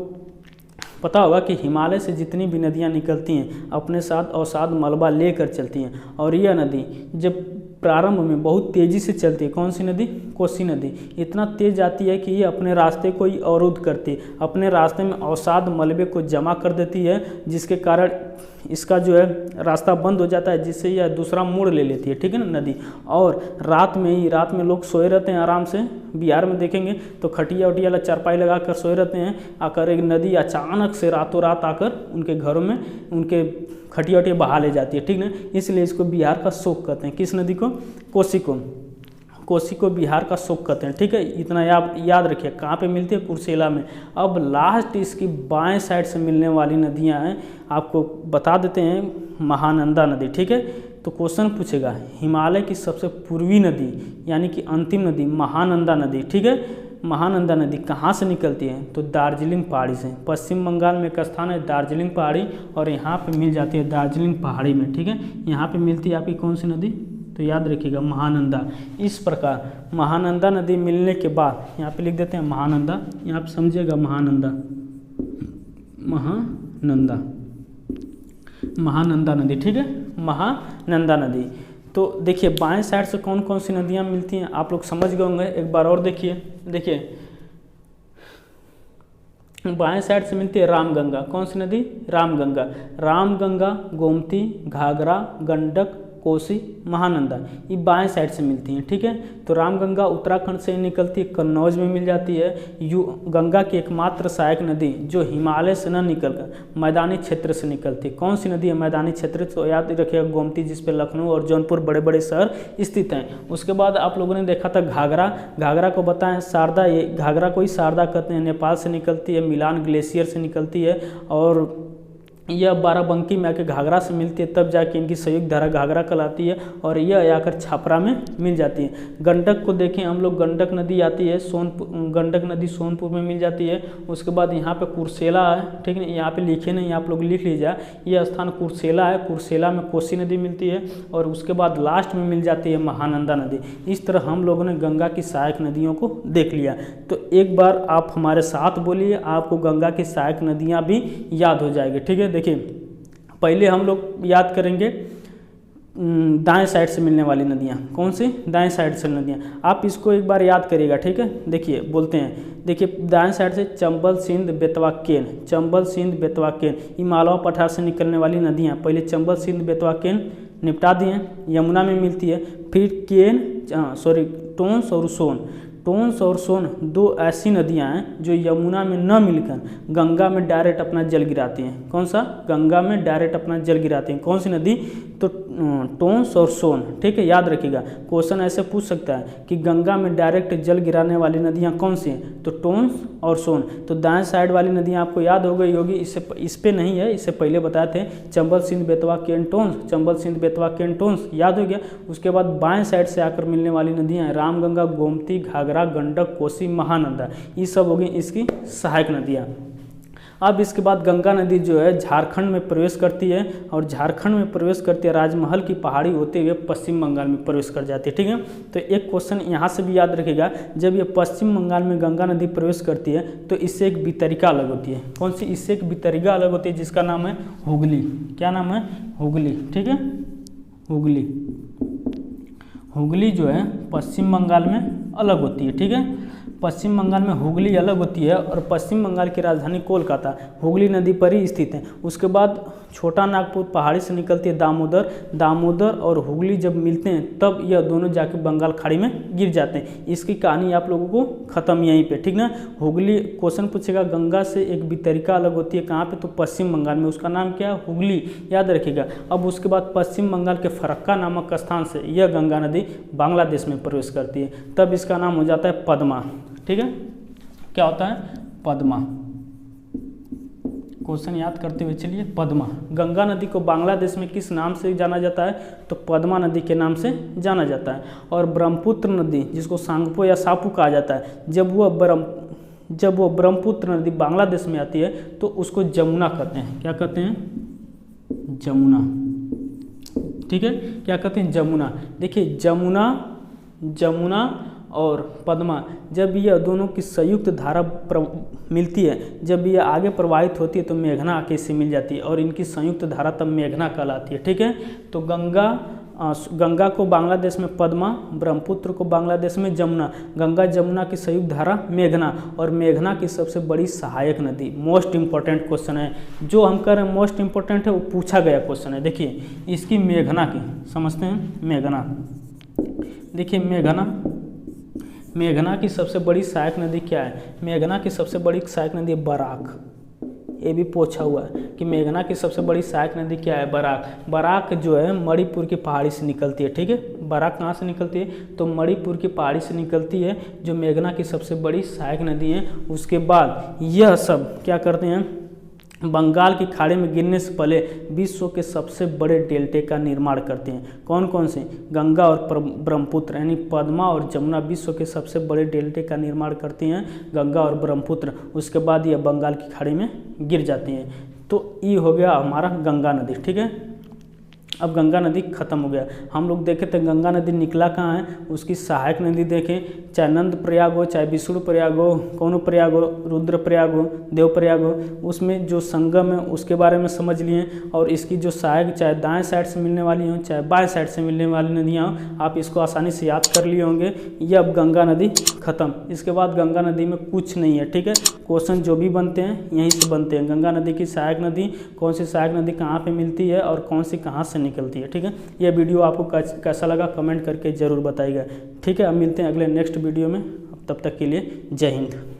पता होगा कि हिमालय से जितनी भी नदियाँ निकलती हैं अपने साथ अवसाद मलबा लेकर चलती हैं, और यह नदी जब प्रारंभ में बहुत तेज़ी से चलती है। कौन सी नदी? कोसी नदी। इतना तेज जाती है कि ये अपने रास्ते को ही अवरुद्ध करती है, अपने रास्ते में अवसाद मलबे को जमा कर देती है, जिसके कारण इसका जो है रास्ता बंद हो जाता है, जिससे यह दूसरा मोड़ ले लेती है, ठीक है ना नदी। और रात में लोग सोए रहते हैं आराम से। बिहार में देखेंगे तो खटिया उटिया वाला चारपाई लगा कर सोए रहते हैं, आकर एक नदी अचानक से रातों रात आकर उनके घरों में उनके खटिया उटिया बहा ले जाती है, ठीक ना। इसलिए इसको बिहार का शोक कहते हैं। किस नदी को? कोसी को बिहार का शोक कहते हैं, ठीक है। इतना याद रखिए। कहाँ पे मिलती है? कुर्सेला में। अब लास्ट इसकी बाएं साइड से मिलने वाली नदियाँ हैं, आपको बता देते हैं। महानंदा नदी, ठीक है। तो क्वेश्चन पूछेगा हिमालय की सबसे पूर्वी नदी यानी कि अंतिम नदी महानंदा नदी, ठीक है। महानंदा नदी कहाँ से निकलती है? तो दार्जिलिंग पहाड़ी से। पश्चिम बंगाल में एक स्थान है दार्जिलिंग पहाड़ी, और यहाँ पे मिल जाती है दार्जिलिंग पहाड़ी में, ठीक है। यहाँ पे मिलती है आपकी कौन सी नदी? तो याद रखिएगा महानंदा। इस प्रकार महानंदा नदी मिलने के बाद यहाँ पे लिख देते हैं महानंदा, यहाँ पे समझिएगा महानंदा नदी, ठीक है, महानंदा नदी। तो देखिए बाएं साइड से कौन कौन सी नदियाँ मिलती हैं आप लोग समझ गए होंगे। एक बार और देखिए बाएं साइड से मिलती है रामगंगा। कौन सी नदी? रामगंगा, गोमती, घाघरा, गंडक, कोसी, महानंदा, ये बाएं साइड से मिलती हैं, ठीक है। तो रामगंगा उत्तराखंड से निकलती है, कन्नौज में मिल जाती है। गंगा की एकमात्र सहायक नदी जो हिमालय से न निकलकर मैदानी क्षेत्र से निकलती है। कौन सी नदी है मैदानी क्षेत्र? तो याद रखिएगा गोमती, जिस पे लखनऊ और जौनपुर बड़े बड़े शहर स्थित हैं। उसके बाद आप लोगों ने देखा था घाघरा को बताएं शारदा, ये घाघरा को ही शारदा कहते हैं, नेपाल से निकलती है, मिलान ग्लेशियर से निकलती है, और यह बाराबंकी में आके घाघरा से मिलती है, तब जाके इनकी संयुक्त धारा घाघरा कहलाती है और यह आकर छपरा में मिल जाती है। गंडक को देखें हम लोग, गंडक नदी आती है गंडक नदी सोनपुर में मिल जाती है। उसके बाद यहाँ पे कुर्सेला है, ठीक है, यहाँ पे लिखे नहीं, आप लोग लिख लीजिए, यह स्थान कुर्सेला है। कुर्सेला में कोसी नदी मिलती है और उसके बाद लास्ट में मिल जाती है महानंदा नदी। इस तरह हम लोगों ने गंगा की सहायक नदियों को देख लिया। तो एक बार आप हमारे साथ बोलिए, आपको गंगा की सहायक नदियाँ भी याद हो जाएगी, ठीक है। देखिए पहले हम लोग याद करेंगे दाएं साइड से मिलने वाली नदियाँ, कौन सी? दाएं साइड से नदियाँ। आप इसको एक बार याद करिएगा, ठीक है। देखिए बोलते हैं, देखिए दाएं साइड से चंबल, सिंध, बेतवा, केन, चंबल, सिंध, बेतवा, केन, ये मालवा पठार से निकलने वाली नदियाँ। पहले चंबल, सिंध, बेतवा, केन निपटा दिए, यमुना में मिलती है। फिर केन, टोंस और सोन। टोंस और सोन दो ऐसी नदियां हैं जो यमुना में न मिलकर गंगा में डायरेक्ट अपना जल गिराती हैं। कौन सा? गंगा में डायरेक्ट अपना जल गिराती हैं। कौन सी नदी? तो टोंस और सोन, ठीक है, याद रखिएगा। क्वेश्चन ऐसे पूछ सकता है कि गंगा में डायरेक्ट जल गिराने वाली नदियां कौन सी हैं? तो टोंस और सोन। तो दाएं साइड वाली नदियां आपको याद हो गई होगी, इस पे नहीं है, इससे पहले बताए थे, चंबल, सिंध, बेतवा, केन, टोंस, चंबल, सिंध, बेतवा, केन, टोंस, याद हो गया। उसके बाद बाएं साइड से आकर मिलने वाली नदियां रामगंगा, गोमती, घाघरा, गंडक, कोसी, महानंदा, ये सब होगी इसकी सहायक नदियाँ। अब इसके बाद गंगा नदी जो है झारखंड में प्रवेश करती है और झारखंड में प्रवेश करती है, राजमहल की पहाड़ी होते हुए पश्चिम बंगाल में प्रवेश कर जाती है, ठीक है। तो एक क्वेश्चन यहाँ से भी याद रखिएगा, जब ये पश्चिम बंगाल में गंगा नदी प्रवेश करती है तो इससे एक वितरिका अलग होती है। कौन सी? इससे एक वितरिका अलग होती है जिसका नाम है हुगली। क्या नाम है? हुगली, ठीक है, हुगली। हुगली जो है पश्चिम बंगाल में अलग होती है, ठीक है। पश्चिम बंगाल में हुगली अलग होती है और पश्चिम बंगाल की राजधानी कोलकाता हुगली नदी पर ही स्थित है। उसके बाद छोटा नागपुर पहाड़ी से निकलती है दामोदर। दामोदर और हुगली जब मिलते हैं तब यह दोनों जाके बंगाल खाड़ी में गिर जाते हैं। इसकी कहानी आप लोगों को खत्म यहीं पे, ठीक ना। हुगली क्वेश्चन पूछेगा, गंगा से एक वितरिका अलग होती है, कहाँ पे? तो पश्चिम बंगाल में, उसका नाम क्या है? हुगली, याद रखिएगा। अब उसके बाद पश्चिम बंगाल के फरक्का नामक स्थान से यह गंगा नदी बांग्लादेश में प्रवेश करती है, तब इसका नाम हो जाता है पद्मा, ठीक है। क्या होता है? पद्मा। क्वेश्चन याद करते हुए चलिए, पद्मा। गंगा नदी को बांग्लादेश में किस नाम से जाना जाता है? तो पद्मा नदी के नाम से जाना जाता है। और ब्रह्मपुत्र नदी, जिसको सांगपो या सापू कहा जाता है, जब वो ब्रह्मपुत्र नदी बांग्लादेश में आती है तो उसको जमुना कहते हैं। क्या कहते हैं? जमुना, ठीक है। क्या कहते हैं? जमुना। देखिए जमुना और पद्मा, जब यह दोनों की संयुक्त धारा मिलती है, जब यह आगे प्रवाहित होती है तो मेघना आके इससे मिल जाती है और इनकी संयुक्त धारा तब मेघना कहलाती है, ठीक है। तो गंगा को बांग्लादेश में पद्मा, ब्रह्मपुत्र को बांग्लादेश में जमुना। गंगा जमुना की संयुक्त धारा मेघना, और मेघना की सबसे बड़ी सहायक नदी। मोस्ट इंपॉर्टेंट क्वेश्चन है जो हम कह रहे हैं, मोस्ट इंपॉर्टेंट है, वो पूछा गया क्वेश्चन है। देखिए इसकी मेघना की समझते हैं, मेघना। देखिए मेघना की सबसे बड़ी सहायक नदी क्या है? मेघना की सबसे बड़ी सहायक नदी है बराक। ये भी पूछा हुआ है कि मेघना की सबसे बड़ी सहायक नदी क्या है? बराक। बराक जो है मणिपुर की पहाड़ी से निकलती है, ठीक है। बराक कहाँ से निकलती है? तो मणिपुर की पहाड़ी से निकलती है, जो मेघना की सबसे बड़ी सहायक नदी है। उसके बाद यह सब क्या करते हैं? बंगाल की खाड़ी में गिरने से पहले विश्व के सबसे बड़े डेल्टे का निर्माण करते हैं। कौन कौन से? गंगा और ब्रह्मपुत्र, यानी पद्मा और जमुना विश्व के सबसे बड़े डेल्टे का निर्माण करती हैं, गंगा और ब्रह्मपुत्र। उसके बाद ये बंगाल की खाड़ी में गिर जाती हैं। तो ये हो गया हमारा गंगा नदी, ठीक है। अब गंगा नदी खत्म हो गया। हम लोग देखे थे गंगा नदी निकला कहाँ है, उसकी सहायक नदी देखें, चाहे नंद प्रयाग हो, चाहे विष्णु प्रयाग हो, कौन प्रयाग हो, रुद्र प्रयाग हो, देव प्रयाग हो, उसमें जो संगम है उसके बारे में समझ लिए। और इसकी जो सहायक, चाहे दाएं साइड से मिलने वाली हो चाहे बाएं साइड से मिलने वाली नदियाँ हो, आप इसको आसानी से याद कर लिए होंगे। ये अब गंगा नदी खत्म। इसके बाद गंगा नदी में कुछ नहीं है, ठीक है। क्वेश्चन जो भी बनते हैं यहीं से बनते हैं। गंगा नदी की सहायक नदी, कौन सी सहायक नदी कहाँ पे मिलती है और कौन सी कहाँ से निकलती है, ठीक है। यह वीडियो आपको कैसा लगा कमेंट करके ज़रूर बताइएगा, ठीक है। अब मिलते हैं अगले नेक्स्ट वीडियो में, तब तक के लिए जय हिंद।